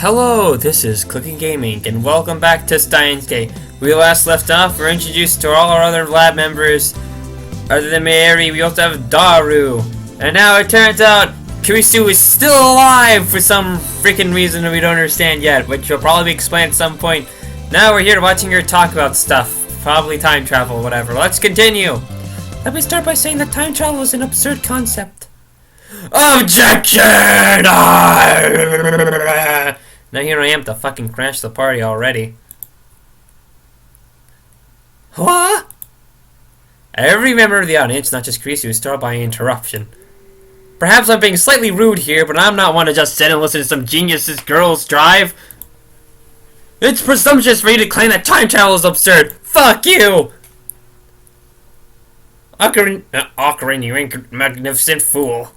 Hello, this is Clicking Gaming, and welcome back to Steins. We last left off, we're introduced to all our other lab members. Other than Mary, we also have Daru. And now it turns out Kurisu is still alive for some freaking reason that we don't understand yet, which will probably be explained at some point. Now we're here watching her talk about stuff. Probably time travel, whatever. Let's continue. Let me start by saying that time travel is an absurd concept. Objection! Now here I am to fucking crash the party already. What? Every member of the audience, not just Kurisu, is startled by an interruption. Perhaps I'm being slightly rude here, but I'm not one to just sit and listen to some genius's girls drive. It's presumptuous for you to claim that time travel is absurd. Fuck you! Ocarina, you magnificent fool.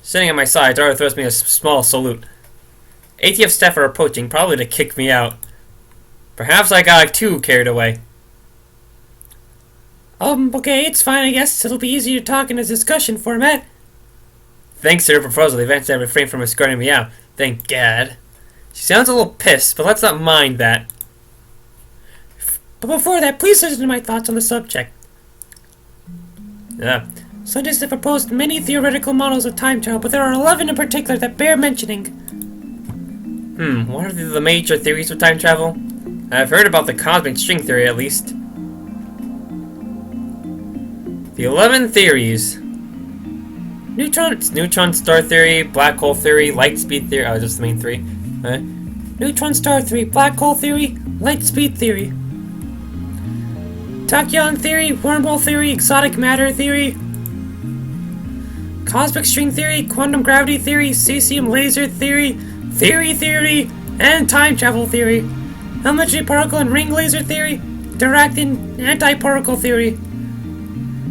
Sitting at my side, Daru throws me a small salute. ATF staff are approaching, probably to kick me out. Perhaps I got too carried away. Okay, it's fine, I guess. It'll be easier to talk in a discussion format. Thanks to her proposal, eventually I refrained from escorting me out. Thank God. She sounds a little pissed, but let's not mind that. But before that, please listen to my thoughts on the subject. Yeah. Scientists have proposed many theoretical models of time travel, but there are 11 in particular that bear mentioning. What are the major theories of time travel? I've heard about the cosmic string theory, at least. The 11 theories. Neutron star theory, black hole theory, light speed theory. Oh, just the main three. Neutron star theory, black hole theory, light speed theory. Tachyon theory, wormhole theory, exotic matter theory. Cosmic string theory, quantum gravity theory, cesium laser theory, theory, and time travel theory. Elementary particle and ring laser theory, Dirac and anti-particle theory.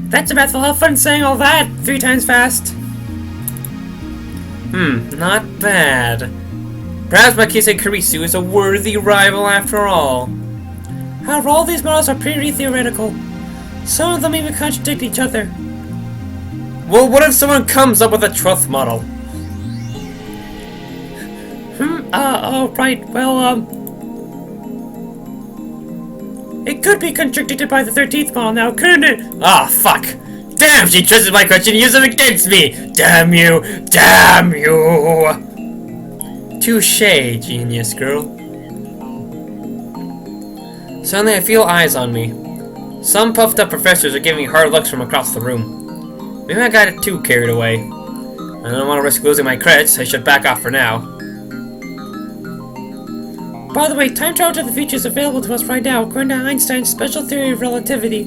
That's a mouthful. Have fun saying all that 3 times fast. Not bad. Perhaps Makise Kurisu is a worthy rival after all. However, all these models are pretty theoretical. Some of them even contradict each other. Well, what if someone comes up with a truth model? Right, well, it could be contradicted by the 13th model now, couldn't it? Ah, fuck. Damn, she twisted my question and used it against me! Damn you! Damn you! Touché, genius girl. Suddenly I feel eyes on me. Some puffed up professors are giving me hard looks from across the room. Maybe I got too carried away. I don't want to risk losing my credits, I should back off for now. By the way, time travel to the future is available to us right now, according to Einstein's special theory of relativity.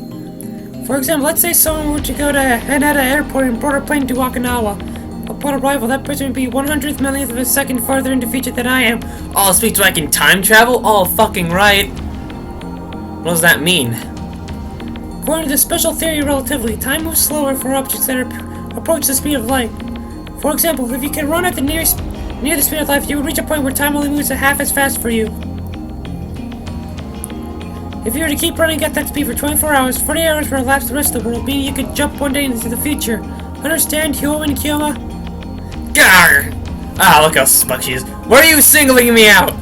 For example, let's say someone were to go to Haneda Airport and board a plane to Okinawa. Upon arrival, that person would be 100th millionth of a second farther into the future than I am. Oh, speaks like in time travel? Oh, fucking right. What does that mean? According to the special theory of relativity, time moves slower for objects that approach the speed of light. For example, if you can run at the near the speed of light, you would reach a point where time only moves a half as fast for you. If you were to keep running at that speed for 24 hours, 40 hours would elapse the rest of the world, meaning you could jump one day into the future. Understand, Hyo and Kyoma? Gah! Ah, look how smug she is. Why are you singling me out?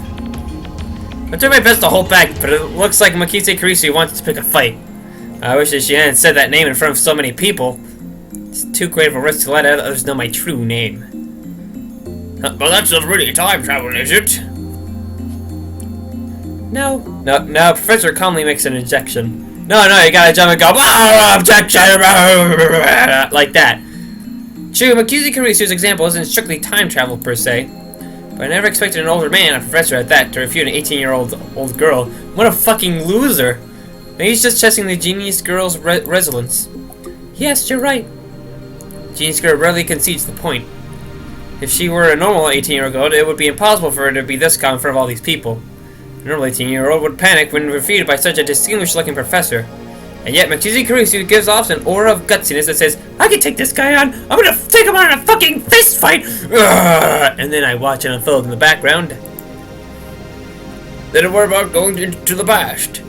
I tried my best to hold back, but it looks like Makise Kurisu wants to pick a fight. I wish that she hadn't said that name in front of so many people. It's too great of a risk to let others know my true name. Well, that's not really time travel, is it? No. No, Professor calmly makes an injection. No, you gotta jump and go, objection! Like that. True, Makise Kurisu's example isn't strictly time travel per se, but I never expected an older man, a professor at that, to refute an 18-year-old girl. What a fucking loser! Maybe he's just testing the genius girl's resilience. Yes, you're right. Genius girl rarely concedes the point. If she were a normal 18-year-old girl, it would be impossible for her to be this calm in front of all these people. A normal 18-year-old would panic when refuted by such a distinguished-looking professor. And yet, Makise Kurisu gives off an aura of gutsiness that says, I can take this guy on! I'm gonna take him on in a fucking fist fight! And then I watch it unfold in the background. Then what about going into the past?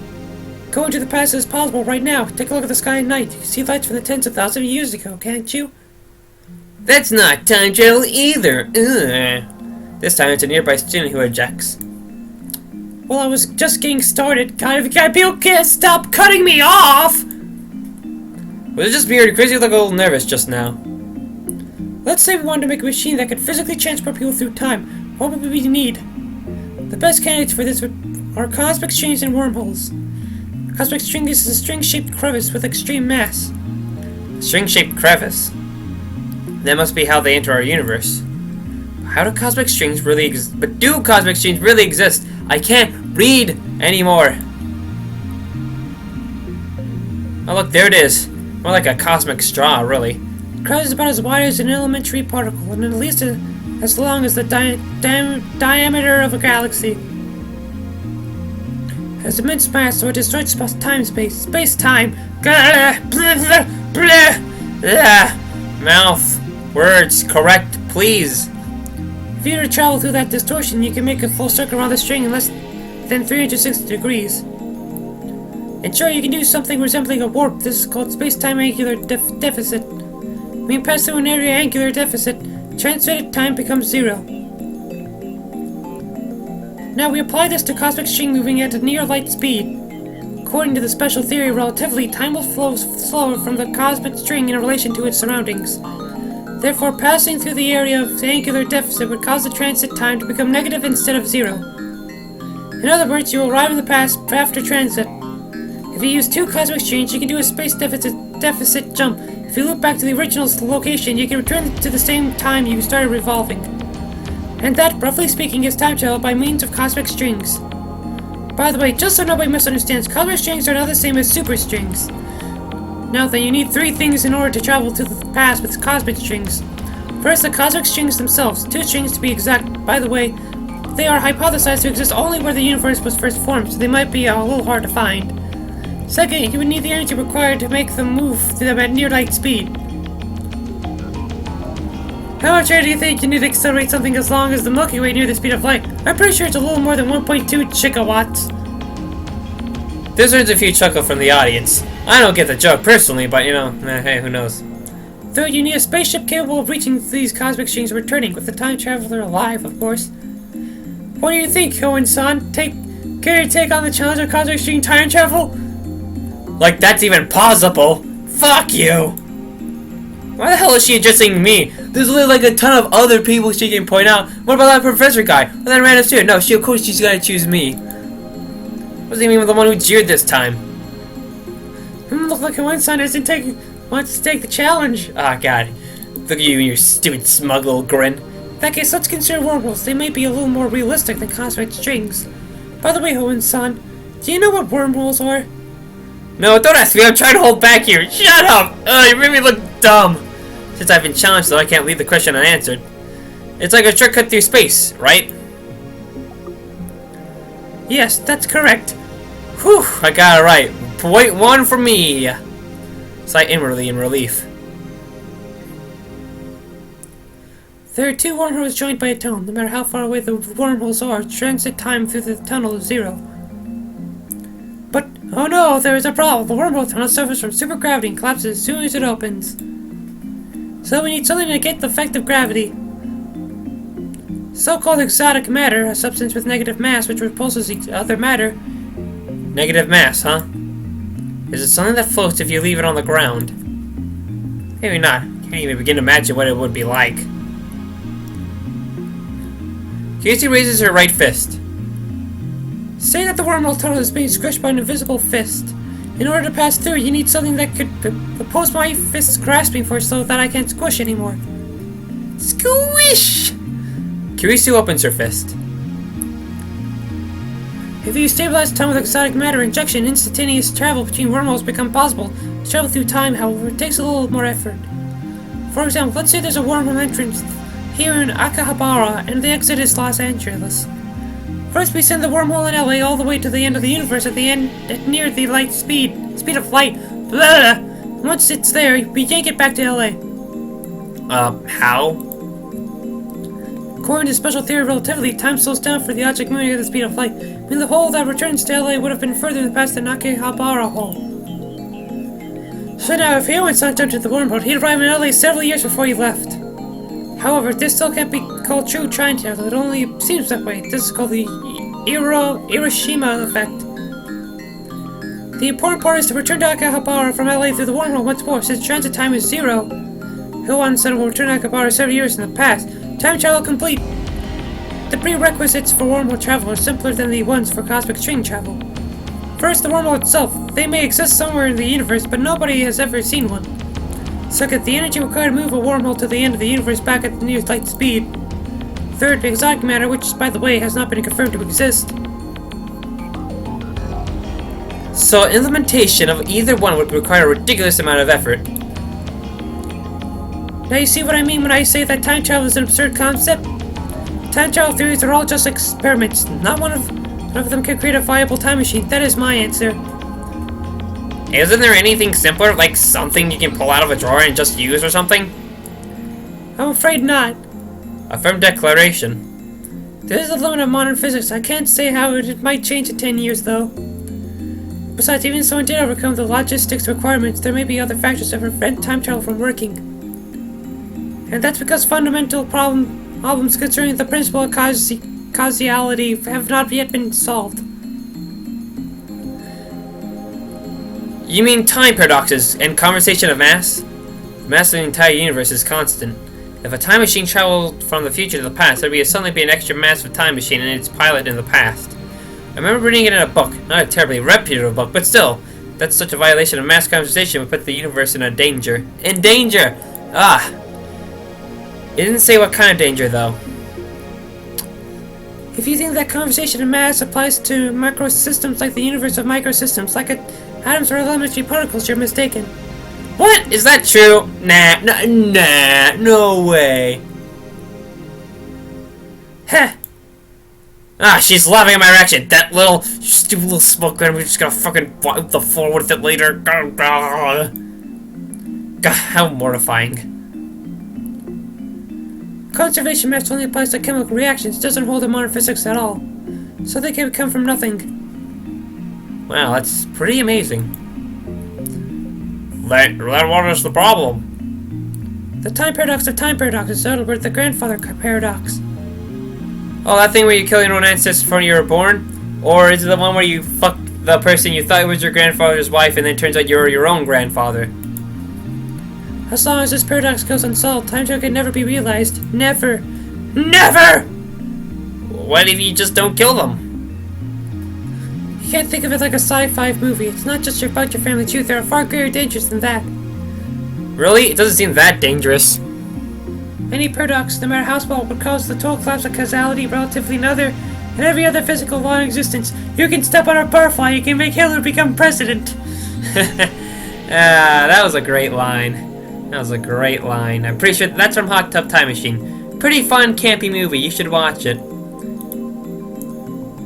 Going to the past is possible right now. Take a look at the sky at night. You can see lights from the tens of thousands of years ago, can't you? That's not time travel either. This time it's a nearby student who ejects. Well, I was just getting started. People can't stop cutting me off! Was it just me or did Crazy look a little nervous just now? Let's say we wanted to make a machine that could physically transport people through time. What would we need? The best candidates for this are cosmic strings and wormholes. A cosmic string is a string-shaped crevice with extreme mass. String-shaped crevice? That must be how they enter our universe. How do cosmic strings really exist? But do cosmic strings really exist? I can't read anymore. Oh look, there it is. More like a cosmic straw, really. The crevice is about as wide as an elementary particle, and at least as long as the diameter of a galaxy. It has immense mass, so it distorts time-space. Space-time! Mouth. Words. Correct, please. If you were to travel through that distortion, you can make a full circle around the string in less than 360 degrees. And sure, you can do something resembling a warp. This is called space-time angular deficit. When you pass through an area angular deficit, translated time becomes 0. Now we apply this to cosmic string moving at a near light speed. According to the special theory of relativity, time will flow slower from the cosmic string in relation to its surroundings. Therefore, passing through the area of the angular deficit would cause the transit time to become negative instead of 0. In other words, you will arrive in the past after transit. If you use 2 cosmic strings, you can do a space deficit jump. If you loop back to the original location, you can return to the same time you started revolving. And that, roughly speaking, is time travel by means of cosmic strings. By the way, just so nobody misunderstands, cosmic strings are not the same as superstrings. Now then, you need 3 things in order to travel to the past with cosmic strings. First, the cosmic strings themselves, 2 strings to be exact. By the way, they are hypothesized to exist only where the universe was first formed, so they might be a little hard to find. Second, you would need the energy required to make them move through them at near light speed. How much energy do you think you need to accelerate something as long as the Milky Way near the speed of light? I'm pretty sure it's a little more than 1.2 Jigowatts. This earns a few chuckle from the audience. I don't get the joke personally, but you know, hey, who knows. Third, you need a spaceship capable of reaching these cosmic strings and returning, with the time traveler alive, of course. What do you think, Hoenn-san? Can you take on the challenge of cosmic string time travel? Like that's even possible? Fuck you! Why the hell is she addressing me? There's literally like a ton of other people she can point out. What about that professor guy? Or that random student? No, of course she's gotta choose me. Wasn't even the one who jeered this time. Looks like Hoenn-san wants to take the challenge. Ah, God. Look at you and your stupid smug little grin. In that case, let's consider wormholes. They may be a little more realistic than cosmic strings. By the way, Hoenn-san, do you know what wormholes are? No, don't ask me. I'm trying to hold back here. Shut up! You made me look dumb. Since I've been challenged, though, I can't leave the question unanswered. It's like a shortcut through space, right? Yes, that's correct. Whew, I got it right. Point 1 for me. Sigh inwardly in relief. There are 2 wormholes joined by a tunnel. No matter how far away the wormholes are, transit time through the tunnel is 0. But, oh no, there is a problem. The wormhole tunnel suffers from supergravity and collapses as soon as it opens. So we need something to negate the effect of gravity. So-called exotic matter, a substance with negative mass which repulses other matter. Negative mass, huh? Is it something that floats if you leave it on the ground? Maybe not. Can't even begin to imagine what it would be like. Casey raises her right fist. Say that the wormhole tunnel is being squished by an invisible fist. In order to pass through, you need something that could oppose my fist's grasping force so that I can't squish anymore. Squish! Kirisu opens her fist. If you stabilize time with exotic matter injection, instantaneous travel between wormholes becomes possible. To travel through time, however, it takes a little more effort. For example, let's say there's a wormhole entrance here in Akihabara, and the exit is Los Angeles. First, we send the wormhole in LA all the way to the end of the universe at near the light speed of light. Blah! Once it's there, we yank it back to LA. How? According to special theory of relativity, time slows down for the object moving at the speed of light, meaning the hole that returns to LA would have been further in the past than Akihabara hole. So now, if Hoenn-san jumped into the wormhole, he'd arrive in LA several years before he left. However, this still can't be called true time travel. It only seems that way. This is called the Urashima Effect. The important part is to return to Akihabara from LA through the wormhole once more, since transit time is 0. Hill said will return to Akihabara several years in the past. Time travel complete. The prerequisites for wormhole travel are simpler than the ones for cosmic string travel. First, the wormhole itself. They may exist somewhere in the universe, but nobody has ever seen one. Second, the energy required to move a wormhole to the end of the universe back at the nearest light speed. Third, exotic matter, which, by the way, has not been confirmed to exist. So implementation of either one would require a ridiculous amount of effort. Now you see what I mean when I say that time travel is an absurd concept? Time travel theories are all just experiments. Not one of them can create a viable time machine. That is my answer. Isn't there anything simpler, like something you can pull out of a drawer and just use or something? I'm afraid not. A firm declaration. There is a limit of modern physics. I can't say how it might change in 10 years, though. Besides, even if someone did overcome the logistics requirements, there may be other factors that prevent time travel from working. And that's because fundamental problems concerning the principle of causality have not yet been solved. You mean time paradoxes and conversation of mass? The mass of the entire universe is constant. If a time machine traveled from the future to the past, there would suddenly be an extra massive time machine and its pilot in the past. I remember reading it in a book, not a terribly reputable book, but still, that's such a violation of mass conversation would put the universe in a danger. In danger! Ah! It didn't say what kind of danger, though. If you think that conversation of mass applies to microsystems like the universe of microsystems, like atoms or elementary particles, you're mistaken. What? Is that true? Nah, no way. Heh! Ah, she's laughing at my reaction. That little, stupid little smoke grenade, we're just gonna fucking wipe the floor with it later. God, how mortifying. Conservation mass only applies to chemical reactions, doesn't hold in modern physics at all. So they can come from nothing. Wow, that's pretty amazing. Then what is the problem? The time paradox of time paradoxes, in other words, the grandfather paradox. Oh, that thing where you kill your own ancestors before you were born? Or is it the one where you fuck the person you thought was your grandfather's wife and then it turns out you're your own grandfather? As long as this paradox goes unsolved, time travel can never be realized. Never! NEVER! What if you just don't kill them? You can't think of it like a sci-fi movie. It's not just about your family truth. There are far greater dangers than that. Really? It doesn't seem that dangerous. Any paradox, no matter how small, would cause the total collapse of causality, relativity, and every other physical law in existence. You can step on a butterfly, you can make Hitler become president. That was a great line. That was a great line. I'm pretty sure that's from Hot Tub Time Machine. Pretty fun, campy movie. You should watch it.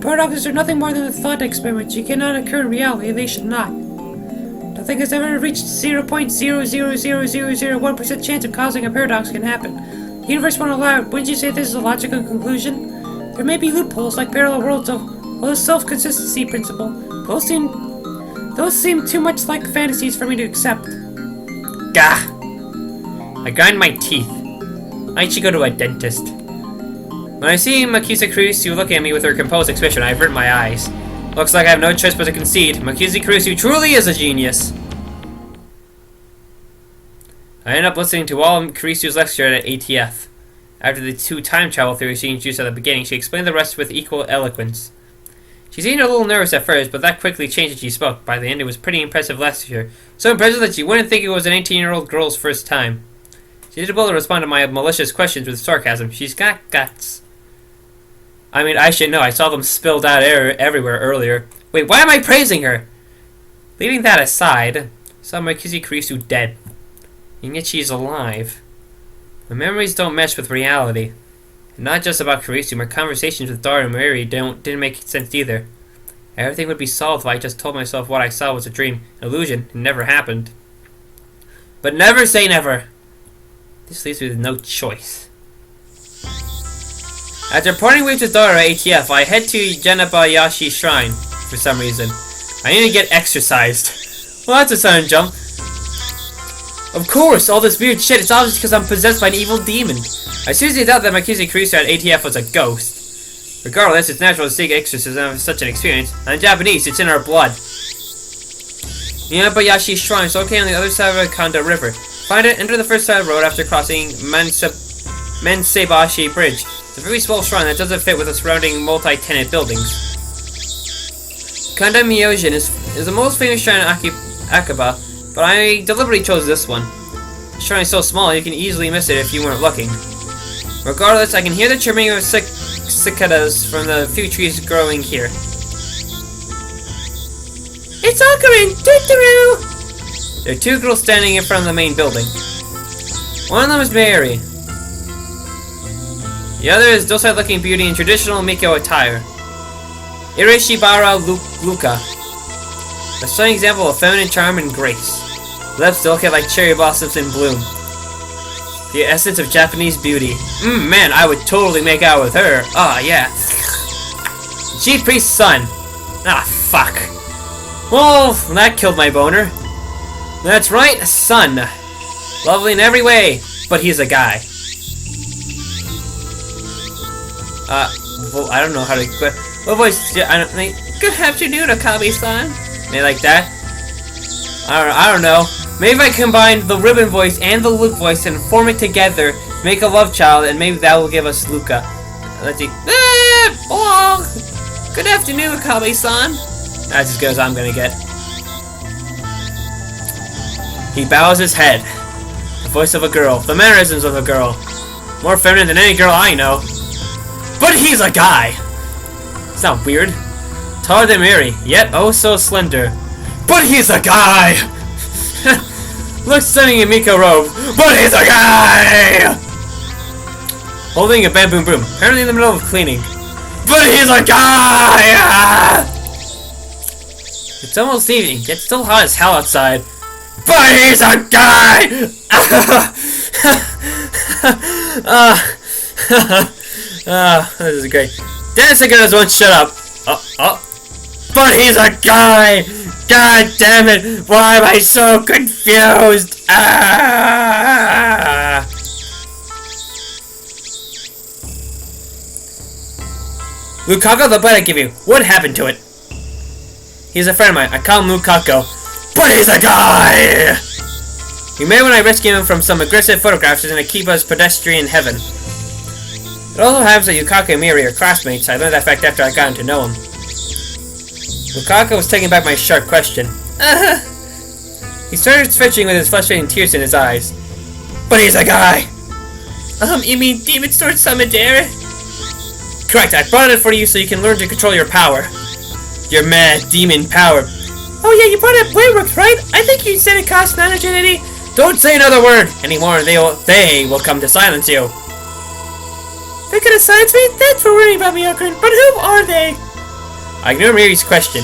Paradoxes are nothing more than a thought experiment. You cannot occur in reality, and they should not. Nothing has ever reached 0.00001% chance of causing a paradox can happen. The universe won't allow it. Wouldn't you say this is a logical conclusion? There may be loopholes like parallel worlds of the self-consistency principle. Those seem too much like fantasies for me to accept. Gah! I grind my teeth. I should go to a dentist. When I see Makusa Kurusu looking at me with her composed expression, I avert my eyes. Looks like I have no choice but to concede. Makusa Kurusu truly is a genius. I end up listening to all of Kurisu's lecture at ATF. After the two time travel theories she introduced at the beginning, she explained the rest with equal eloquence. She seemed a little nervous at first, but that quickly changed as she spoke. By the end, it was pretty impressive lecture. So impressive that you wouldn't think it was an 18-year-old girl's first time. She did well to respond to my malicious questions with sarcasm. She's got guts. I mean, I should know. I saw them spilled out everywhere earlier. Wait, why am I praising her? Leaving that aside, I saw Makusa Kurusu dead. And yet she's alive. My memories don't mesh with reality. And not just about Kurusu, my conversations with Dara and Mary didn't make sense either. Everything would be solved if I just told myself what I saw was a dream, an illusion, and never happened. But never say never! This leaves me with no choice. After parting ways with Dara at ATF, I head to Jenabayashi Shrine for some reason. I need to get exercised. Well, that's a sudden jump. Of course, all this weird shit, it's obviously because I'm possessed by an evil demon. I seriously doubt that Makuzi Kurisu at ATF was a ghost. Regardless, it's natural to seek exorcism of such an experience. In Japanese, it's in our blood. Inabayashi Shrine is located on the other side of the Kanda River. Find it, enter the first side of the road after crossing Mensebashi Bridge. It's a very small shrine that doesn't fit with the surrounding multi-tenant buildings. Kanda Myojin is the most famous shrine in Akaba, but I deliberately chose this one. The shrine is so small you can easily miss it if you weren't looking. Regardless, I can hear the chirping of cicadas from the few trees growing here. It's Ocarina! Doo-doo-doo! There are two girls standing in front of the main building. One of them is Mary. The other is docile-looking beauty in traditional Miko attire. Irishibara Luka. A stunning example of feminine charm and grace. Lips delicate like cherry blossoms in bloom. The essence of Japanese beauty. Man, I would totally make out with her. Ah, yeah. Chief Priest's son. Ah, fuck. Well, that killed my boner. That's right, son. Lovely in every way, but he's a guy. Well, I don't know how to... What voice? I don't think. Good afternoon, Akabe-san. Maybe like that. I don't know. Maybe if I combine the ribbon voice and the Luke voice and form it together, make a love child, and maybe that will give us Luca. Let's see. Oh, good afternoon, Akabe-san. That's as good as I'm gonna get. He bows his head. The voice of a girl. The mannerisms of a girl. More feminine than any girl I know. But he's a guy. It's not weird. Taller than Mary, yet oh so slender. But he's a guy! Looks stunning in Miko robe, but he's a guy! Holding a bamboo broom, apparently in the middle of cleaning. But he's a guy! It's almost evening, yet still hot as hell outside. But he's a guy! This is great. Dennis Again won't shut up. But he's a guy! God damn it! Why am I so confused? Lukako, the bite I give you. What happened to it? He's a friend of mine. I call him Lukako. But he's a guy! He made when I rescued him from some aggressive photographers in Akiba's Pedestrian Heaven. It also happens that Yukaka and Miri are classmates. I learned that fact after I got to know him. Lukaka was taking back my sharp question. He started stretching with his frustrating tears in his eyes. But he's a guy! You mean Demon Sword Samadera? Correct, I brought it for you so you can learn to control your power. Your mad demon power. Oh yeah, you brought up Playworks, right? I think you said it cost 980. Don't say another word anymore, they will come to silence you. They're gonna silence me? That's for worrying about me, Ocarina. But who are they? I ignore Miri's question.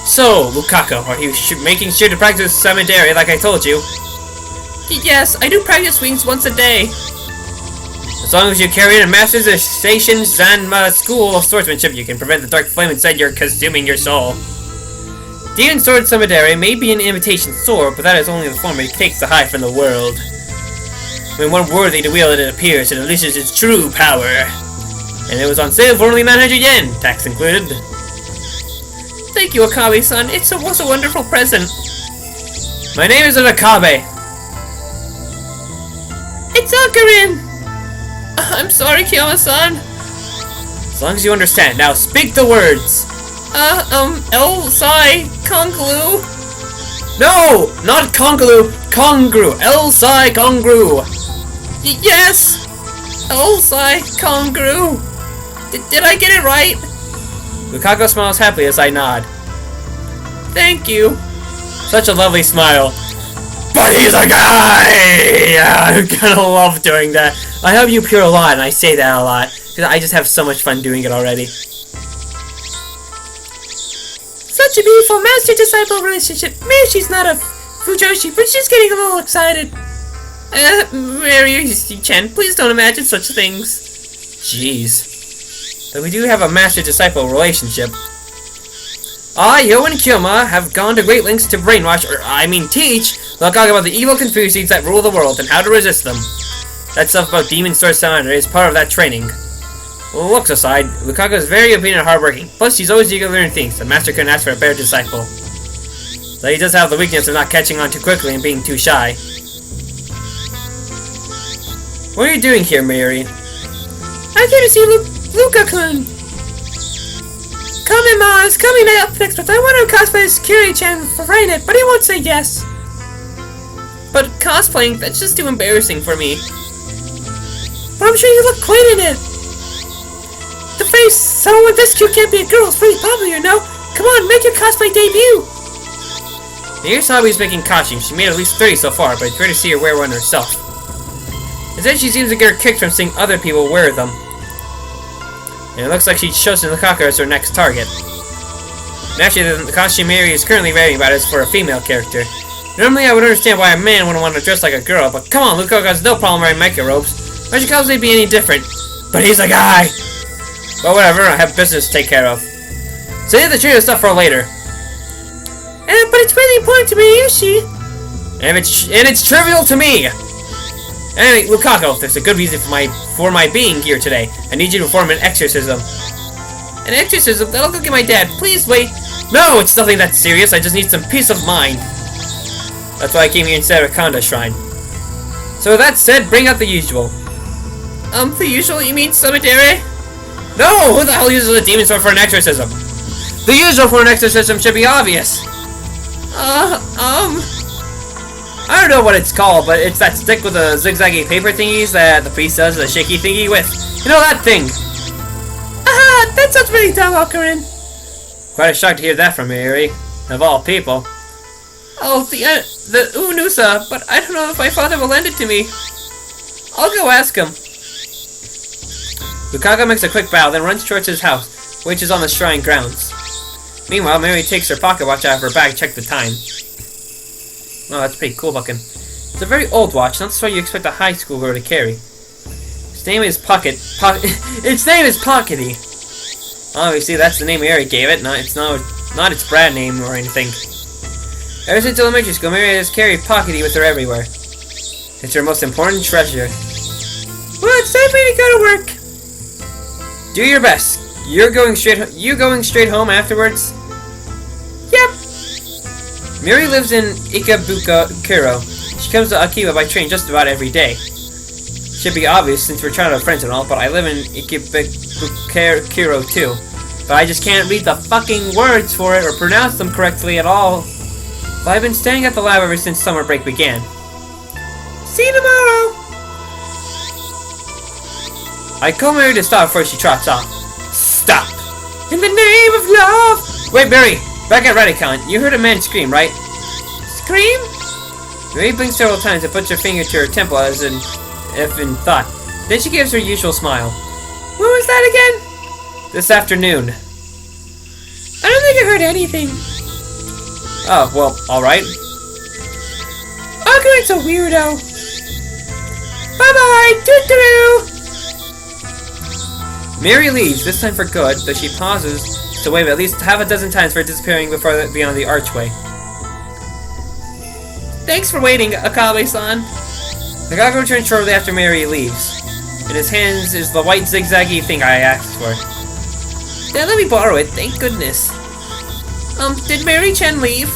So, Lukako, are you making sure to practice Samadera like I told you? Yes, I do practice wings once a day. As long as you carry in a master's of Seishin Zanma School of Swordsmanship, you can prevent the dark flame inside you consuming your soul. Demon Sword Samadera may be an imitation sword, but that is only the form it takes to hide from the world. When one worthy to wield it appears, it unleashes its true power. And it was on sale for only 900 yen, tax included. Thank you, Akabe-san. It was a wonderful present. My name is Akabe. It's Ocarina! I'm sorry, Kiyama-san. As long as you understand. Now speak the words. L-Sai Konglu. No! Not Konglu! Kongru! L-Sai Kongru! Yes! L-Sai Kongru. Did I get it right? Lukako smiles happily as I nod. Thank you. Such a lovely smile. But he's a guy! Yeah, I'm gonna love doing that. I hope you appear a lot, and I say that a lot, because I just have so much fun doing it already. Such a beautiful master-disciple relationship. Maybe she's not a Fujoshi, but she's getting a little excited. Mary-chan, please don't imagine such things. Jeez. But we do have a master-disciple relationship. Yo and Kyoma have gone to great lengths to brainwash, teach They'll talk about the evil confusions that rule the world and how to resist them. That stuff about demon sword surrender is part of that training. Well, looks aside, Lukaku is very obedient and hardworking. Plus, she's always eager to learn things. The master couldn't ask for a better disciple. Though he does have the weakness of not catching on too quickly and being too shy. What are you doing here, Mary? I came to see Luka-kun. Come Ma, it's coming up next month. I want to cosplay as Kiri-chan for Rainet, but he won't say yes. But cosplaying, that's just too embarrassing for me. But I'm sure you look great in it. The face, someone this cute can't be a girl. It's pretty popular, you know. Come on, make your cosplay debut. Here's Hobby's making costumes. She made at least 30 so far, but it's rare to see her wear one herself. Instead, she seems to get her kicked from seeing other people wear them. And it looks like she's chosen Lukaku as her next target. And actually, the costume Mary is currently writing about is for a female character. Normally, I would understand why a man wouldn't want to dress like a girl, but come on, Lukaku has no problem wearing mecha robes. Why should cosplay be any different? But he's a guy! Well, whatever, I have business to take care of. So leave the trivial stuff for later. But it's really important to me, Yushi. And it's trivial to me! Anyway, Lukaku, there's a good reason for my being here today. I need you to perform an exorcism. An exorcism? That'll go get my dad. Please wait. No, it's nothing that serious. I just need some peace of mind. That's why I came here instead of a Kanda shrine. So with that said, bring out the usual. The usual? You mean cemetery? No! Who the hell uses a demon sword for an exorcism? The usual for an exorcism should be obvious. I don't know what it's called, but it's that stick with the zigzaggy paper thingies that the priest does the shaky thingy with. You know that thing? That sounds really dumb, Ocarin. Quite a shock to hear that from Mary, of all people. Oh, the Unusa, but I don't know if my father will lend it to me. I'll go ask him. Lukaku makes a quick bow, then runs towards his house, which is on the shrine grounds. Meanwhile, Mary takes her pocket watch out of her bag to check the time. Oh, that's pretty cool looking. It's a very old watch, not so you expect a high school girl to carry. Its name is its name is Pockety. Obviously, that's the name Mary gave it. Not its brand name or anything. Ever since elementary school, Mary has carried Pockety with her everywhere. It's her most important treasure. Well, it's time for me to go to work. Do your best. You going straight home afterwards? Yep. Miri lives in Ikebukuro. She comes to Akiba by train just about every day. Should be obvious since we're childhood friends and all, but I live in Ikebukuro too. But I just can't read the fucking words for it or pronounce them correctly at all. But I've been staying at the lab ever since summer break began. See you tomorrow! I call Mary to stop before she trots off. Stop! In the name of love! Wait, Mary! Back at Radicon, you heard a man scream, right? Scream? Mary blinks several times and puts her finger to her temple as if in thought. Then she gives her usual smile. When was that again? This afternoon. I don't think I heard anything. Oh, well, alright. Ocarin's a weirdo. Bye-bye! Doo-doo! Mary leaves, this time for good, though she pauses to wave at least half a dozen times for disappearing beyond the archway. Thanks for waiting, Akabe-san. Lukaku returns shortly after Mary leaves. In his hands is the white zigzaggy thing I asked for. Then let me borrow it, thank goodness. Did Mary-chan leave?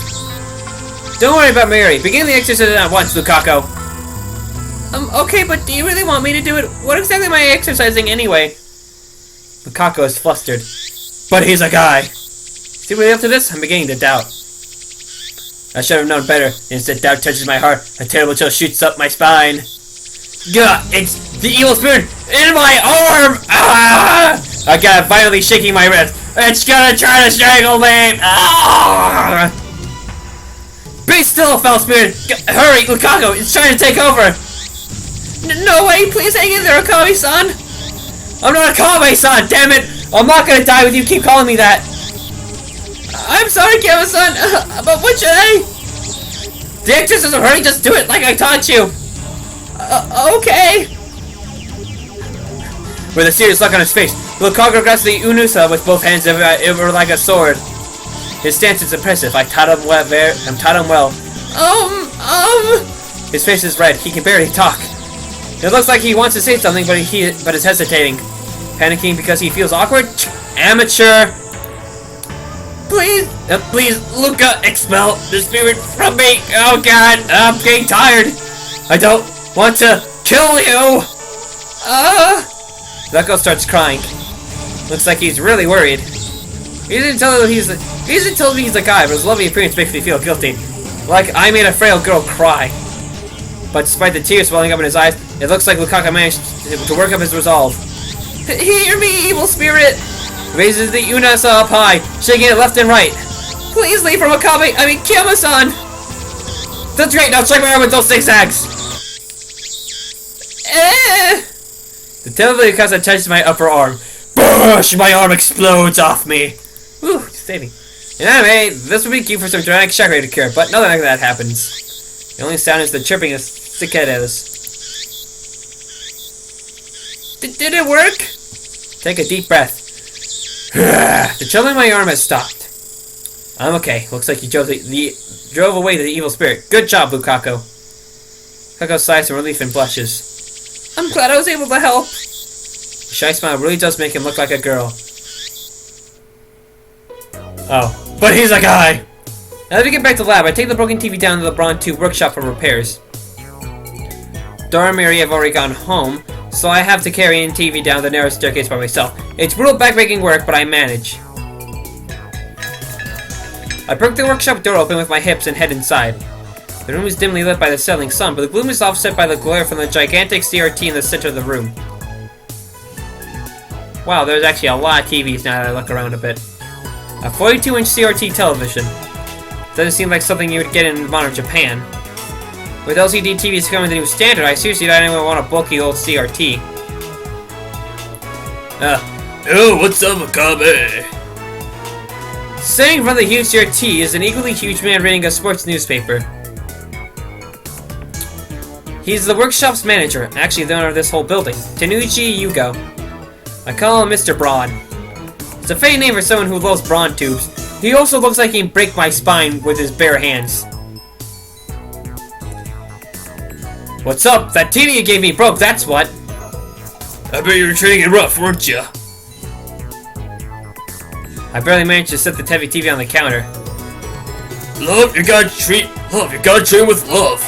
Don't worry about Mary. Begin the exercise at once, Lukaku. Okay, but do you really want me to do it? What exactly am I exercising anyway? Lukaku is flustered. But he's a guy. Is he really up to this? I'm beginning to doubt. I should have known better. Instead, doubt touches my heart. A terrible chill shoots up my spine. Gah! It's the evil spirit in my arm! Ah! I got it violently shaking my wrist. It's gonna try to strangle me! Ah! Be still, foul spirit! Hurry, Lukaku! It's trying to take over! No way! Please hang in there, Akabe-san! I'm not Akabe-san, damn it! I'm not gonna die with you, keep calling me that! I'm sorry, Kama-san, but what should I? The exorcism, hurry, just do it like I taught you! Okay! With a serious look on his face, Lukaku grasps the Unusa with both hands over like a sword. His stance is impressive, I taught him well. His face is red. He can barely talk. It looks like he wants to say something, but is hesitating. Panicking because he feels awkward? Amateur! Please, Luca, expel the spirit from me! Oh god, I'm getting tired! I don't want to kill you! Luca starts crying. Looks like he's really worried. He doesn't tell me he's a guy, but his lovely appearance makes me feel guilty. Like I made a frail girl cry. But despite the tears welling up in his eyes, it looks like Lukaku managed to work up his resolve. Hear me, evil spirit! Raises the Unasa up high, shaking it left and right. Please leave from Wakabe, Kiyama-san! That's great, now strike my arm with those zigzags! The tail of the Ukasa touches my upper arm. Bush! My arm explodes off me! Whew, saving. In anime, this would be cute for some dramatic shock rate to occur, but nothing like that happens. The only sound is the chirping of cicadas. Did it work? Take a deep breath. The trembling in my arm has stopped. I'm okay. Looks like you drove away the evil spirit. Good job, Lukaku. Lukaku sighs in relief and blushes. I'm glad I was able to help. The shy smile really does make him look like a girl. Oh, but he's a guy! Now that we get back to the lab, I take the broken TV down to the Braun 2 workshop for repairs. Dora and Mary have already gone home, so I have to carry in TV down the narrow staircase by myself. It's brutal backbreaking work, but I manage. I broke the workshop door open with my hips and head inside. The room is dimly lit by the setting sun, but the gloom is offset by the glare from the gigantic CRT in the center of the room. Wow, there's actually a lot of TVs now that I look around a bit. A 42-inch CRT television. Doesn't seem like something you would get in modern Japan. With LCD TVs becoming the new standard, I seriously don't even want a bulky old CRT. Oh, what's up, Wakabe? Sitting in front of the huge CRT is an equally huge man reading a sports newspaper. He's the workshop's manager, actually the owner of this whole building, Tenuchi Yugo. I call him Mr. Braun. It's a fake name for someone who loves brawn tubes. He also looks like he can break my spine with his bare hands. What's up? That TV you gave me broke, that's what. I bet you were treating it rough, weren't you? I barely managed to set the heavy TV on the counter. Love, you gotta treat him with love.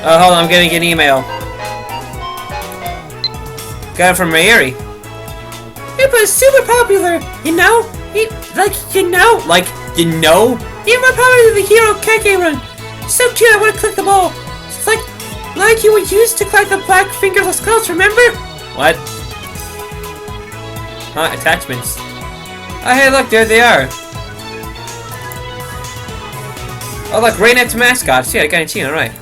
Oh, hold on, I'm getting an email. Got it from Mayuri. It was super popular, you know? Even more popular than the Hero Keke run. So cute, I want to click them all. It's like you were used to collect the black fingerless girls, remember? What? Huh, attachments. Oh, hey, look, there they are. Oh, look, right next to mascots. Yeah, I got a team, alright.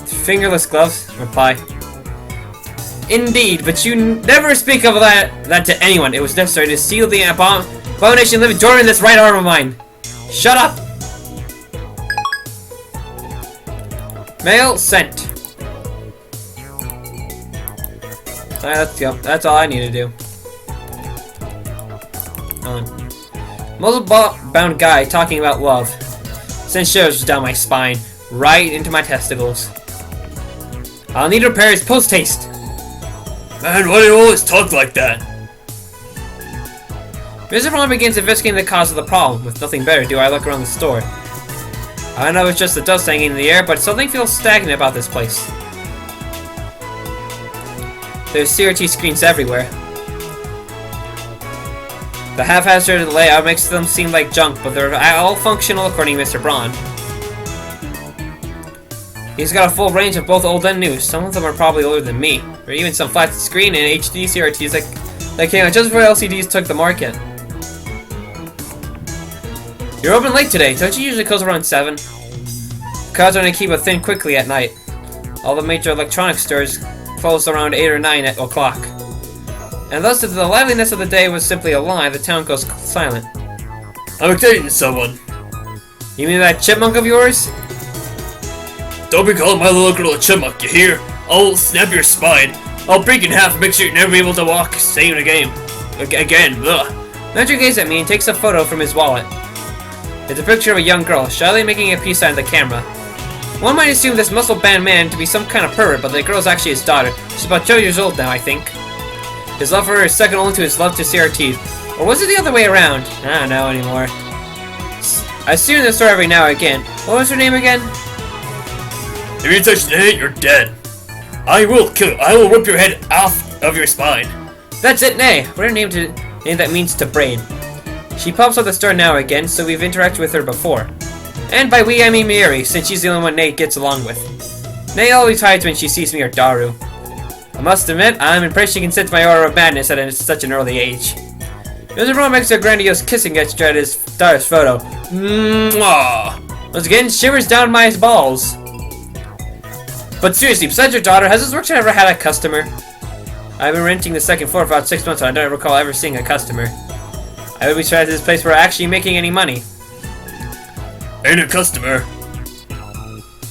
Fingerless gloves, reply. Indeed, but you never speak of that to anyone. It was necessary to seal the abomination living dormant in this right arm of mine. Shut up! Mail sent. Alright, let's go. That's all I need to do. Muscle-bound guy talking about love. Sends shivers down my spine, right into my testicles. I'll need repairs post-haste. Man, why do you always talk like that? Mr. Braun begins investigating the cause of the problem. With nothing better to do, I look around the store. I know it's just the dust hanging in the air, but something feels stagnant about this place. There's CRT screens everywhere. The haphazard layout makes them seem like junk, but they're all functional according to Mr. Braun. He's got a full range of both old and new. Some of them are probably older than me. Or even some flat screen and HD CRTs that came out just before LCDs took the market. You're open late today. Don't you usually close around 7? Crowds are going to keep it thin quickly at night. All the major electronics stores close around 8 or 9 o'clock. And thus, if the liveliness of the day was simply a lie, the town goes silent. I'm dating someone. You mean that chipmunk of yours? Don't be calling my little girl a chipmunk, you hear? I'll snap your spine. I'll break you in half and make sure you'll never be able to walk same again. Again, ugh. Magic gazes at me and takes a photo from his wallet. It's a picture of a young girl, shyly making a peace sign at the camera. One might assume this muscle-bound man to be some kind of pervert, but the girl's actually his daughter. She's about 2 years old now, I think. His love for her is second only to his love to CRTs. Or was it the other way around? I don't know anymore. I see her in the store every now and again. What was her name again? If you touch the head, you're dead. I will rip your head off of your spine. That's it, Nay. What her name that means to brain. She pops up the store now and again, so we've interacted with her before. And by we, I mean Miuri, since she's the only one Nate gets along with. Nay always hides when she sees me or Daru. I must admit, I'm impressed she can sense my aura of madness at such an early age. Mr. Braun makes a grandiose kissing gesture at his daughter's photo. Mwah! Once again, shivers down my balls. But seriously, besides your daughter, has this workshop ever had a customer? I've been renting the second floor for about 6 months and I don't recall ever seeing a customer. I would be surprised if this place were actually making any money. Ain't a customer.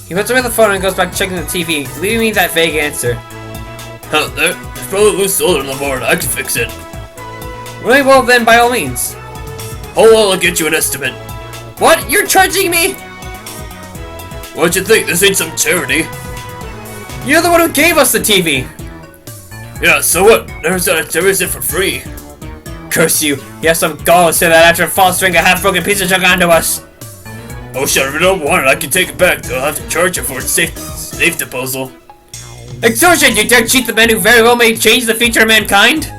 He puts away the phone and goes back to checking the TV, leaving me that vague answer. Huh, there's probably loose solder on the board. I can fix it. Really? Well then, by all means. Hold on, I'll get you an estimate. What? You're charging me? What'd you think? This ain't some charity. You're the one who gave us the TV! Yeah, so what? Never said I'd service it for free. Curse you! You have some gall to say that after fostering a half-broken piece of junk onto us! Oh shit, if you don't want it, I can take it back, though I'll have to charge you for its safe disposal. Extortion! You dare cheat the man who very well may change the future of mankind?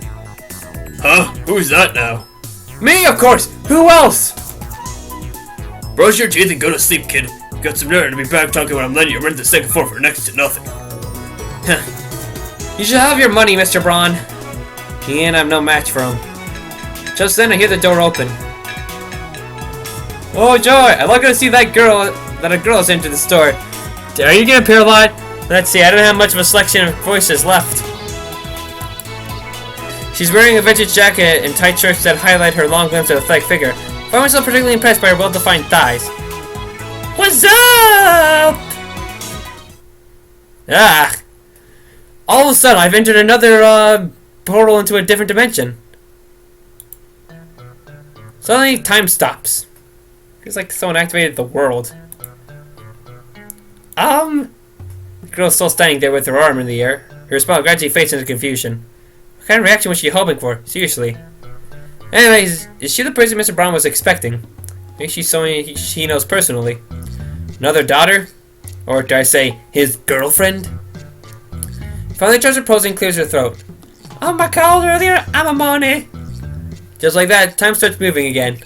Huh? Who's that now? Me, of course! Who else? Brush your teeth and go to sleep, kid. Got some nerve to be back talking when I'm letting you rent the second floor for next to nothing. You should have your money, Mr. Braun. He and I'm no match for him. Just then I hear the door open. Oh joy! I like to see that a girl has entered the store. Are you gonna appear a lot? Let's see, I don't have much of a selection of voices left. She's wearing a vintage jacket and tight shirts that highlight her long limbs and athletic figure. I find myself particularly impressed by her well-defined thighs. What's up? Ah! All of a sudden, I've entered another portal into a different dimension. Suddenly, time stops. Feels like someone activated the world. The girl's still standing there with her arm in the air. Her smile gradually fades into confusion. What kind of reaction was she hoping for? Seriously. Anyways, is she the person Mr. Braun was expecting? Maybe she's someone he knows personally. Another daughter? Or did I say, his girlfriend? Finally tries her pose and clears her throat. Oh my called earlier, I'm a money. Just like that, time starts moving again.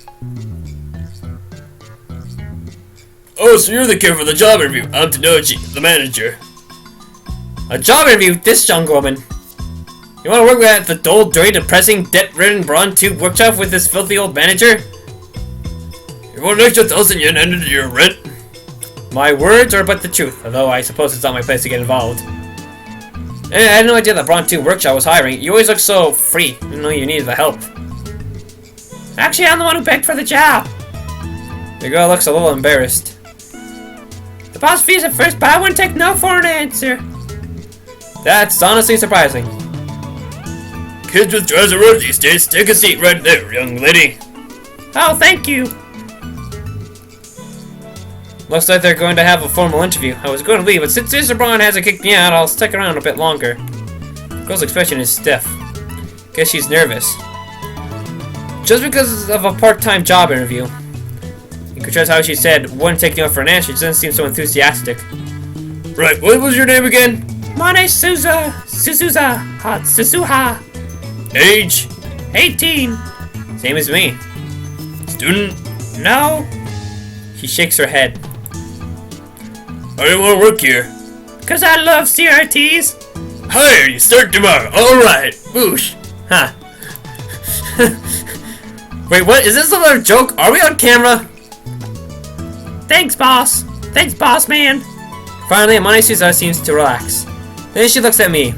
Oh, so you're the kid for the job interview. I'm Tanoji, the manager. A job interview? This young woman. You want to work at the dull, dirty, depressing, debt-ridden Braun 2 workshop with this filthy old manager? You want an extra 1,000 yen added to your rent? My words are but the truth, although I suppose it's not my place to get involved. And I had no idea that Braun 2 workshop was hiring. You always look so free. I didn't know you needed the help. Actually, I'm the one who begged for the job. The girl looks a little embarrassed. The boss feels at first, but I wouldn't take no for an answer. That's honestly surprising. Kids with drives are rude these days. Take a seat right there, young lady. Oh, thank you. Looks like they're going to have a formal interview. I was going to leave, but since Mr. Braun hasn't kicked me out, I'll stick around a bit longer. The girl's expression is stiff. Guess she's nervous. Just because of a part-time job interview. You could trust how she said, wouldn't take no for an answer. She doesn't seem so enthusiastic. Right, what was your name again? My name's Suzuha. Age? 18. Same as me. Student? No. She shakes her head. I didn't want to work here. Cause I love CRTs. Hire you, start tomorrow. Alright, boosh. Huh. Wait, what? Is this another joke? Are we on camera? Thanks, boss. Thanks, boss man. Finally, Amane Suzuha seems to relax. Then she looks at me.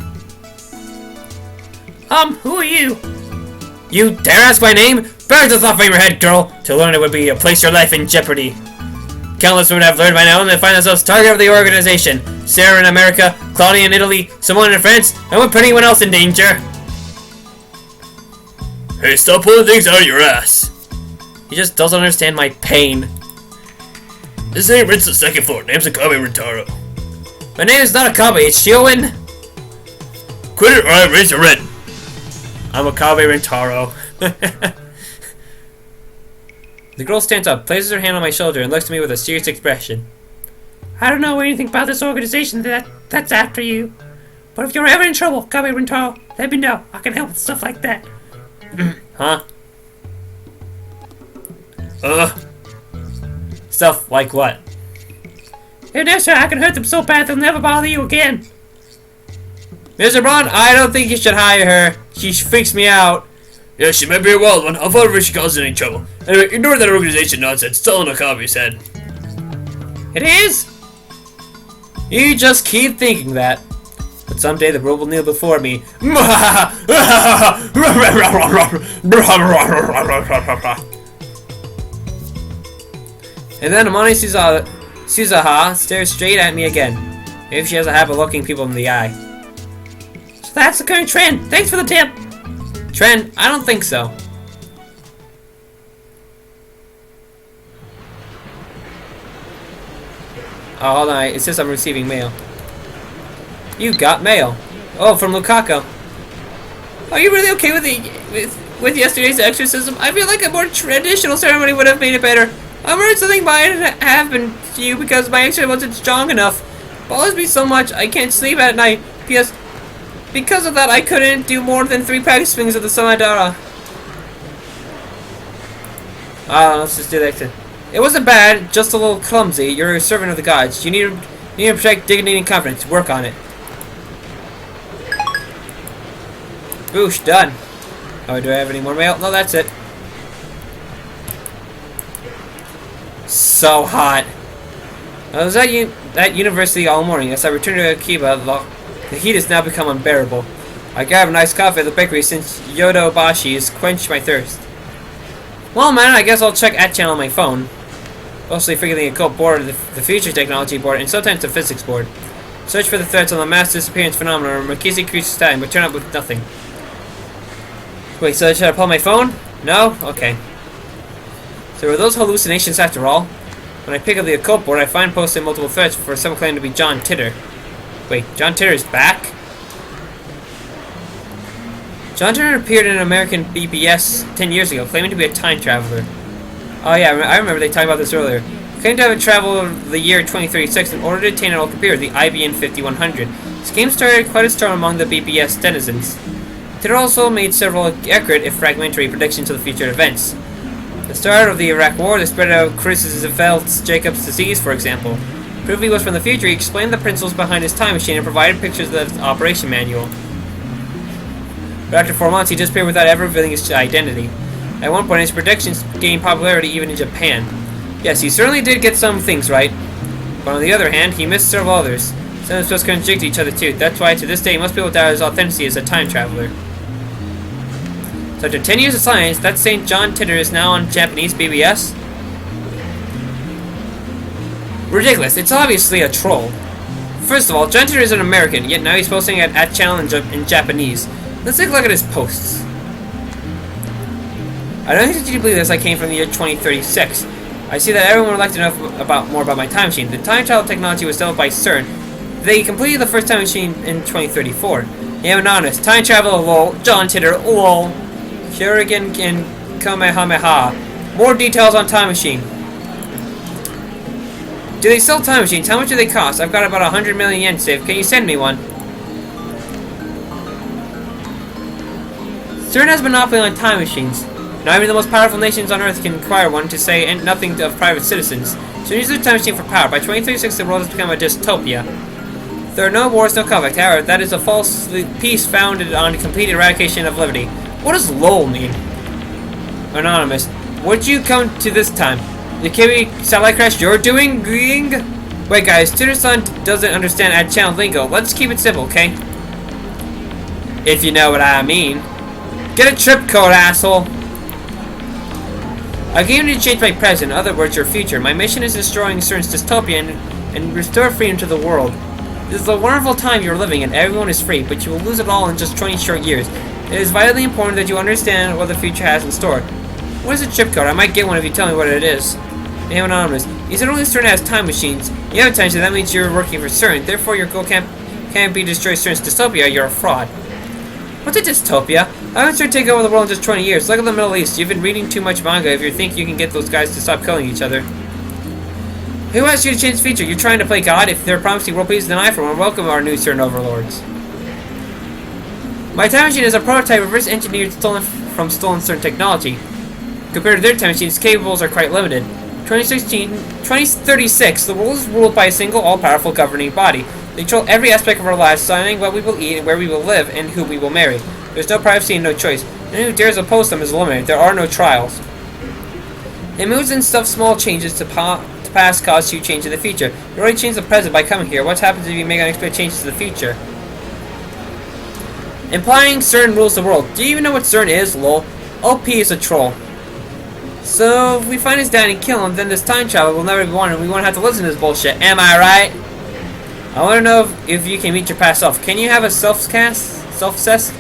Who are you? You dare ask my name? Bear the thought from your head, girl. To learn it would be to place your life in jeopardy. Countless women have learned by now and they find themselves target of the organization. Sarah in America, Claudia in Italy, Simone in France, and would put anyone else in danger. Hey, stop pulling things out of your ass. He just doesn't understand my pain. This ain't Rin's the second floor. Name's Akabe Rintaro. My name is not Akabe, it's Shioin. Quit it or I raise your rent. I'm Akabe Rintaro. The girl stands up, places her hand on my shoulder, and looks at me with a serious expression. I don't know anything about this organization that's after you. But if you're ever in trouble, Kabe Rintaro, let me know. I can help with stuff like that. Huh? Stuff like what? If necessary, I can hurt them so bad they'll never bother you again. Mr. Braun, I don't think you should hire her. She freaks me out. Yeah, she might be a wild one. I'll follow her if she causes any trouble. Anyway, ignore that organization nonsense. It's all in Akabe's head. It is? You just keep thinking that. But someday the world will kneel before me. And then Amane Suzaha stares straight at me again. Maybe she has a habit of looking people in the eye. So that's the current trend. Thanks for the tip. Trend? I don't think so. Oh, hold on. It says I'm receiving mail. You got mail. Oh, from Lukaku. Are you really okay with yesterday's exorcism? I feel like a more traditional ceremony would have made it better. I'm worried something might have happened to you because my X-ray wasn't strong enough. It bothers me so much I can't sleep at night because of that I couldn't do more than 3 practice swings of the Samadara. Let's just do that. It wasn't bad, just a little clumsy. You're a servant of the gods. You need to protect dignity and confidence. Work on it. Boosh, done. Oh, do I have any more mail? No, that's it. So hot. I was at university all morning. As I returned to Akiba, the heat has now become unbearable. I grabbed a nice coffee at the bakery since Yodobashi has quenched my thirst. Well, man, I guess I'll check @channel on my phone. Mostly frequently a cult board, the future technology board, and sometimes the physics board. Search for the threats on the mass disappearance phenomenon or Marquise Creature's time, but turn up with nothing. Wait, so should I pull my phone? No? Okay. So were those hallucinations after all? When I pick up the occult board, I find posted multiple threats for some claim to be John Titter. Wait, John Titter is back? John Titter appeared in an American BBS 10 years ago, claiming to be a time traveler. Oh yeah, I remember they talked about this earlier. He claimed to have traveled the year 2036 in order to obtain an old computer, the IBM 5100. This game started quite a storm among the BBS denizens. Titter also made several accurate, if fragmentary, predictions of the future events. The start of the Iraq War, the spread of Creutzfeldt-Jacobs disease, for example. Proving he was from the future, he explained the principles behind his time machine and provided pictures of the operation manual. But after 4 months, he disappeared without ever revealing his identity. At one point, his predictions gained popularity even in Japan. Yes, he certainly did get some things right. But on the other hand, he missed several others. Some of them supposed to contradict each other too. That's why, to this day, most people doubt his authenticity as a time traveler. So after 10 years of science, that St. John Titter is now on Japanese BBS? Ridiculous, it's obviously a troll. First of all, John Titter is an American, yet now he's posting at channel in Japanese. Let's take a look at his posts. I don't think you believe this, I came from the year 2036. I see that everyone would like to know more about my time machine. The time travel technology was developed by CERN. They completed the first time machine in 2034. Yeah, anonymous. Time travel, lol. John Titter, lol. Shuriken and Kamehameha. More details on time machine. Do they sell time machines? How much do they cost? I've got about 100 million yen saved. Can you send me one? CERN has a monopoly on time machines. Not even the most powerful nations on Earth can acquire one, to say and nothing of private citizens. So use the time machine for power. By 2036, the world has become a dystopia. There are no wars, no conflict. However, that is a false peace founded on complete eradication of liberty. What does LOL mean? Anonymous. What'd you come to this time? The KB satellite crash you're doing? Wait guys, Twitter-san doesn't understand @channel lingo. Let's keep it simple, okay? If you know what I mean. Get a trip code, asshole! I came to change my present, in other words, your future. My mission is destroying CERN's dystopia and restore freedom to the world. This is a wonderful time you're living in. Everyone is free, but you will lose it all in just 20 short years. It is vitally important that you understand what the future has in store. What is a chip code? I might get one if you tell me what it is. Name anonymous. You said only CERN has time machines. You have attention, that means you're working for CERN. Therefore, your goal can't be destroy CERN's dystopia. You're a fraud. What's a dystopia? I haven't CERN take over the world in just 20 years. Look at the Middle East. You've been reading too much manga if you think you can get those guys to stop killing each other. Who asked you to change the feature? You're trying to play God? If they're promising world peace, then I, for one, welcome our new CERN overlords. My time machine is a prototype reverse engineered from stolen CERN technology. Compared to their time machines, cables are quite limited. 2036, the world is ruled by a single all-powerful governing body. They control every aspect of our lives, deciding what we will eat, and where we will live, and who we will marry. There's no privacy and no choice. Anyone who dares oppose them is eliminated. There are no trials. It moves and stuff small changes to past cause huge change in the future. You already changed the present by coming here. What happens if you make unexpected changes to the future? Implying CERN rules the world. Do you even know what CERN is, lol? OP is a troll. So, if we find his dad and kill him, then this time travel will never be won and we won't have to listen to this bullshit. Am I right? I want to know if you can meet your past self. Can you have a self-assess?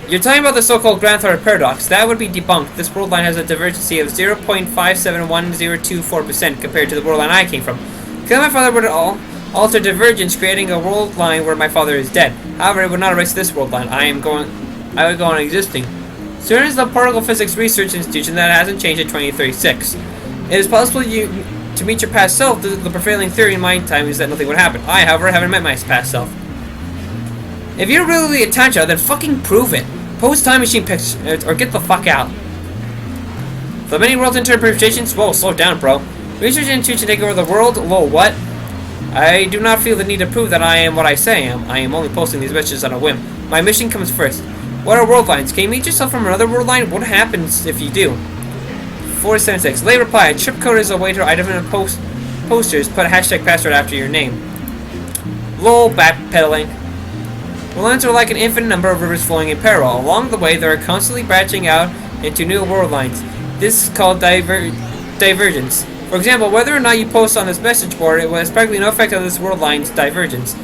You're talking about the so-called grandfather paradox. That would be debunked. This world line has a divergency of 0.571024% compared to the world line I came from. Killing my father would alter divergence, creating a world line where my father is dead. However, it would not erase this world line. I would go on existing. CERN is the particle physics research institution that hasn't changed in 2036. It is possible to meet your past self. The prevailing theory in my time is that nothing would happen. I, however, haven't met my past self. If you're really a time traveler, then fucking prove it. Post time machine pictures, or get the fuck out. The many world interpretations? Whoa, slow down, bro. Research institution take over the world? Whoa, what? I do not feel the need to prove that I am what I say I am. I am only posting these messages on a whim. My mission comes first. What are world lines? Can you meet yourself from another world line? What happens if you do? 476. Late reply. Chip code is a way to item in posters. Put a hashtag password after your name. Lol, backpedaling. The lines are like an infinite number of rivers flowing in parallel. Along the way, they are constantly branching out into new world lines. This is called divergence. For example, whether or not you post on this message board, it has practically no effect on this world line's divergence.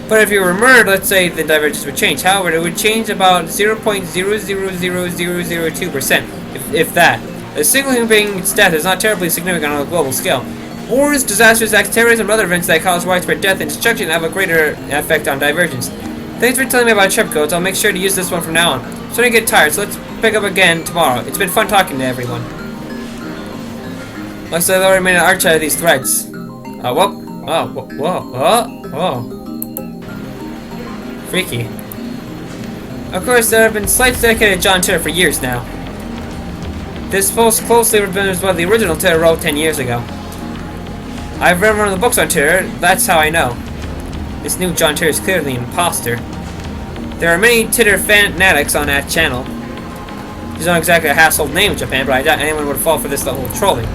But if you were murdered, let's say the divergence would change. However, it would change about 0.000002%, if that. A single human being's death is not terribly significant on a global scale. Wars, disasters, acts, terrorism, and other events that cause widespread death and destruction have a greater effect on divergence. Thanks for telling me about chip codes. I'll make sure to use this one from now on. I'm starting to get tired, so let's pick up again tomorrow. It's been fun talking to everyone. Looks like I already made an arch out of these threads. Whoa. Freaky. Of course, there have been sites dedicated to John Titor for years now. This post closely resembles what the original Titor wrote 10 years ago. I've read one of the books on Titor, that's how I know. This new John Titor is clearly an imposter. There are many Titor fanatics on that channel. He's not exactly a household name in Japan, but I doubt anyone would fall for this level of trolling.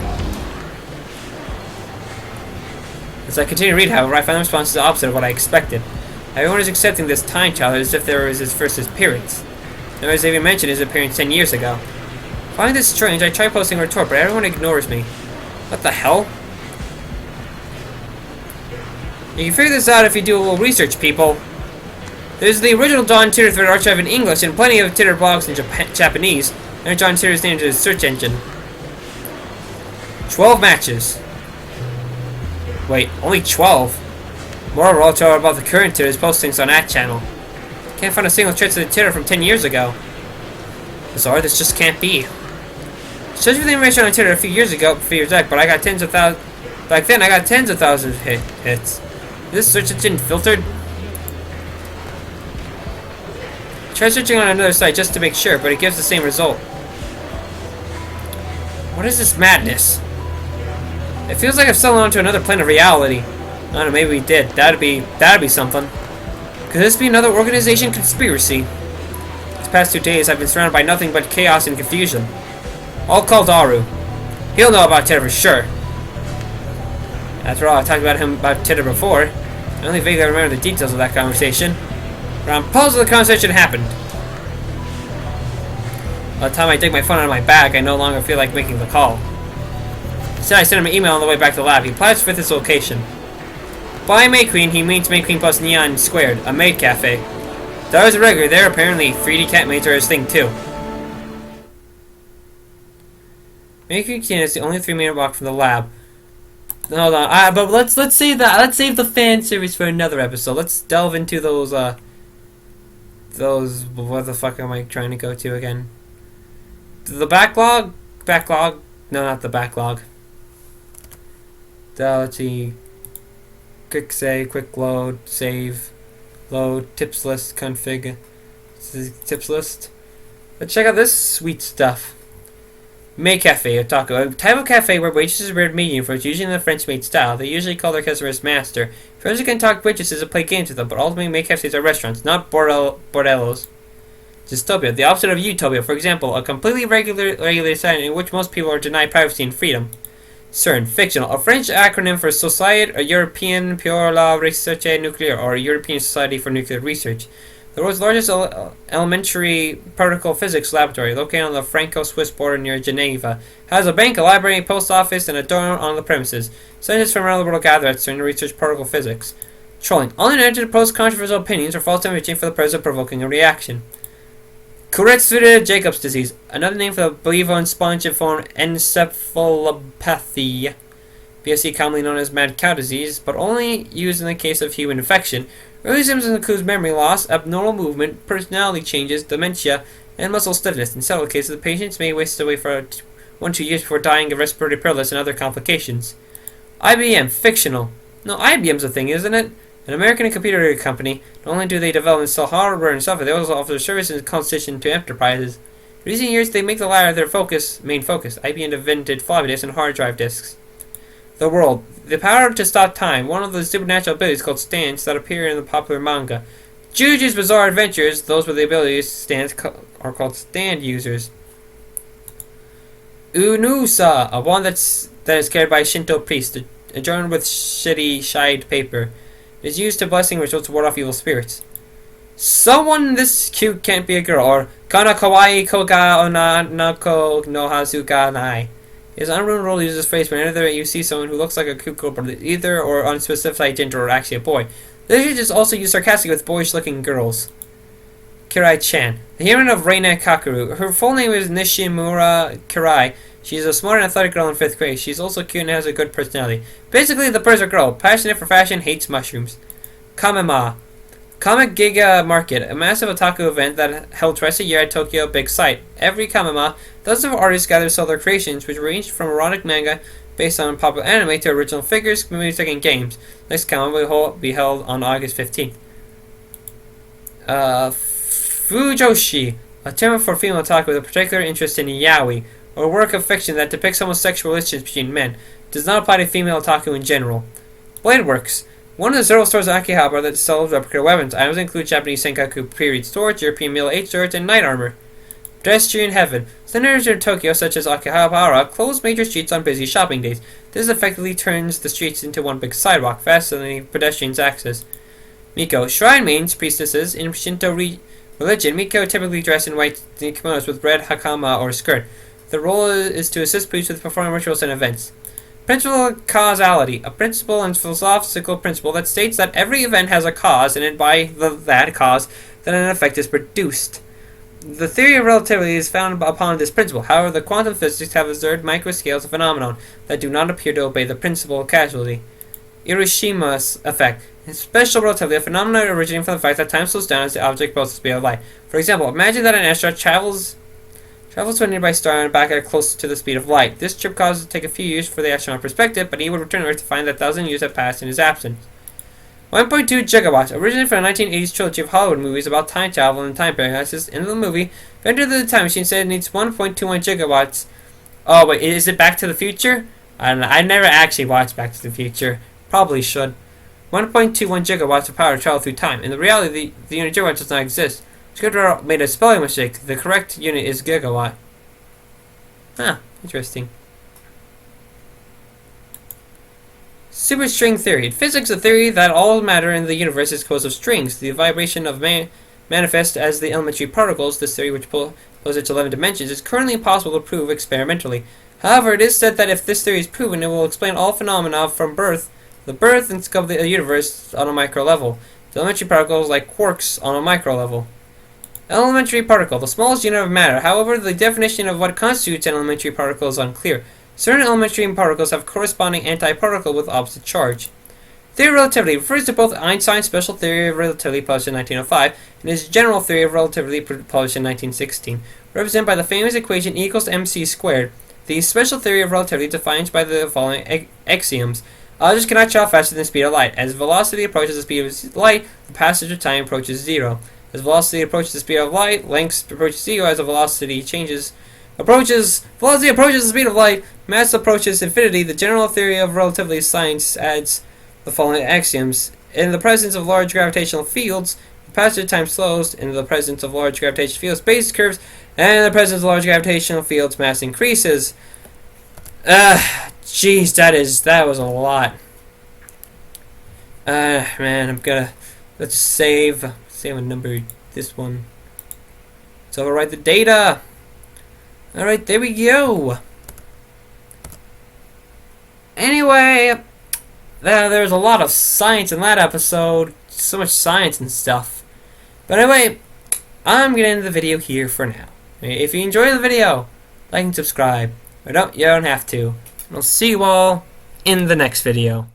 As I continue to read, however, I find the response is the opposite of what I expected. Everyone is accepting this time child as if there was his first appearance. No one has even mentioned his appearance 10 years ago. Finding this strange, I try posting a retort, but everyone ignores me. What the hell? You can figure this out if you do a little research, people. There's the original John Titor thread archive in English and plenty of Titor blogs in Japanese. And John Titor is named to his search engine. 12 matches. Wait, only 12? More also about the current Titor's postings on that channel. Can't find a single trace of the Titor from 10 years ago. Bizarre, this just can't be. Search for the information on Titor a few years back, but I got tens of thousands. Back then, I got tens of thousands of hits. Is this search engine filtered? Try searching on another site just to make sure, but it gives the same result. What is this madness? It feels like I've settled onto another plane of reality. I don't know, maybe we did. That'd be something. Could this be another organization conspiracy? These past 2 days, I've been surrounded by nothing but chaos and confusion. I'll call Daru. He'll know about Titor for sure. After all, I talked about Titor before. I only vaguely remember the details of that conversation. But I'm positive the conversation happened. By the time I dig my phone out of my bag, I no longer feel like making the call. Instead, I sent him an email on the way back to the lab. He applies with his location. By May Queen, he means May Queen plus Neon Squared, a maid cafe. Daru's a regular there, apparently 3D cat maids are his thing too. Making is the only 3-minute walk from the lab. Hold on. But let's save that. Let's save the fan series for another episode. Let's delve into those. What the fuck am I trying to go to again? The backlog. No, not the backlog. Let's see. Quick save, quick load, save, load, tips list, config, tips list. Let's check out this sweet stuff. Make cafe, a taco. A type of cafe where waitresses are reared medium fruits, usually in the French-made style. They usually call their customers master. First, you can talk waitresses and play games with them, but ultimately, make cafes are restaurants, not bordellos. Dystopia, the opposite of utopia. For example, a completely regulated society in which most people are denied privacy and freedom. CERN, fictional, a French acronym for Société Européenne pour la Recherche Nucléaire, or European Society for Nuclear Research. The world's largest elementary particle physics laboratory, located on the Franco-Swiss border near Geneva, has a bank, a library, a post office, and a donut on the premises. Scientists from around the world gather at CERN to research particle physics. Trolling, on the internet to post controversial opinions or false information for the purpose of provoking a reaction. Jacob's disease, another name for the bovine spongiform encephalopathy, BSE commonly known as mad cow disease, but only used in the case of human infection. Early symptoms include memory loss, abnormal movement, personality changes, dementia, and muscle stiffness. In several cases, the patients may waste away for 1 to 2 years before dying of respiratory paralysis and other complications. IBM, fictional. No, IBM's a thing, isn't it? An American computer company. Not only do they develop and sell hardware and software, they also offer services and compensation to enterprises. In recent years, they make the latter their main focus. IBM invented floppy disks and hard drive disks. The world. The power to stop time, one of the supernatural abilities called Steins that appear in the popular manga. Juju's Bizarre Adventures, those with the abilities Steins are called stand users. Unusa, a wand that is carried by a Shinto priest, adorned with shied paper. It is used to blessing rituals to ward off evil spirits. Someone this cute can't be a girl, or kana kawaii koga onanako no hazuka nai. His unruined rule uses this phrase whenever you see someone who looks like a cute girl, but either or unspecified gender or actually a boy. This is also used sarcastically with boyish-looking girls. Kirai-chan, the heroine of Reina Kakeru. Her full name is Nishimura Kirai. She's a smart and athletic girl in 5th grade. She's also cute and has a good personality. Basically, the perfect girl. Passionate for fashion, hates mushrooms. Kamema. Comic Giga Market, a massive otaku event that held twice a year at Tokyo Big Sight. Every Kamema, dozens of artists gather to sell their creations, which range from erotic manga based on popular anime to original figures, music, and games. Next Kamema will be held on August 15th. Fujoshi, a term for female otaku with a particular interest in yaoi, or a work of fiction that depicts homosexual relations between men. Does not apply to female otaku in general. Blade Works. One of the several stores in Akihabara that sells replica weapons. Items include Japanese Senkaku period swords, European middle-aged swords, and knight armor. Pedestrian Heaven. Centers in Tokyo, such as Akihabara, close major streets on busy shopping days. This effectively turns the streets into one big sidewalk, faster than pedestrians' access. Miko. Shrine maidens, priestesses. In Shinto religion, Miko typically dress in white kimonos with red hakama or skirt. The role is to assist priests with performing rituals and events. Principle of causality, a principle and philosophical principle that states that every event has a cause, and by that cause, that an effect is produced. The theory of relativity is founded upon this principle. However, the quantum physicists have observed microscales of phenomenon that do not appear to obey the principle of causality. Urashima Effect. In special relativity, a phenomenon originating from the fact that time slows down as the object approaches the speed of light. For example, imagine that an astronaut travels to a nearby star and back at close to the speed of light. This trip causes it to take a few years for the astronaut perspective, but he would return to Earth to find that 1,000 years have passed in his absence. 1.2 Jigowatts, originated from the 1980s trilogy of Hollywood movies about time travel and time paradoxes. In the movie, the inventor of the time machine said it needs 1.21 gigawatts. Oh wait, is it Back to the Future? I don't know. I never actually watched Back to the Future. Probably should. 1.21 gigawatts of power to travel through time. In the reality, the unit gigawatt does not exist. Scripter made a spelling mistake. The correct unit is gigawatt. Huh, interesting. Superstring Theory. In physics, a theory that all matter in the universe is composed of strings. The vibration of manifest as the elementary particles. This theory, which posits 11 dimensions, is currently impossible to prove experimentally. However, it is said that if this theory is proven, it will explain all phenomena from the birth and discovery of the universe on a micro level. The elementary particles like quarks on a micro level. Elementary particle, the smallest unit of matter. However, the definition of what constitutes an elementary particle is unclear. Certain elementary particles have corresponding antiparticle with opposite charge. Theory of relativity refers to both Einstein's special theory of relativity published in 1905 and his general theory of relativity published in 1916, represented by the famous equation E equals mc squared. The special theory of relativity defines by the following axioms. Objects cannot travel faster than the speed of light. As velocity approaches the speed of light, the passage of time approaches zero. As velocity approaches the speed of light, length approaches zero. As the velocity approaches the speed of light, mass approaches infinity. The general theory of relativity science adds the following axioms. In the presence of large gravitational fields, the passage of time slows. In the presence of large gravitational fields, space curves. And in the presence of large gravitational fields, mass increases. Jeez, that was a lot. Man, let's save a number, this one. So overwrite the data. Alright, there we go. Anyway, there's a lot of science in that episode. So much science and stuff. But anyway, I'm gonna end the video here for now. If you enjoyed the video, like and subscribe. Or you don't have to. I'll see you all in the next video.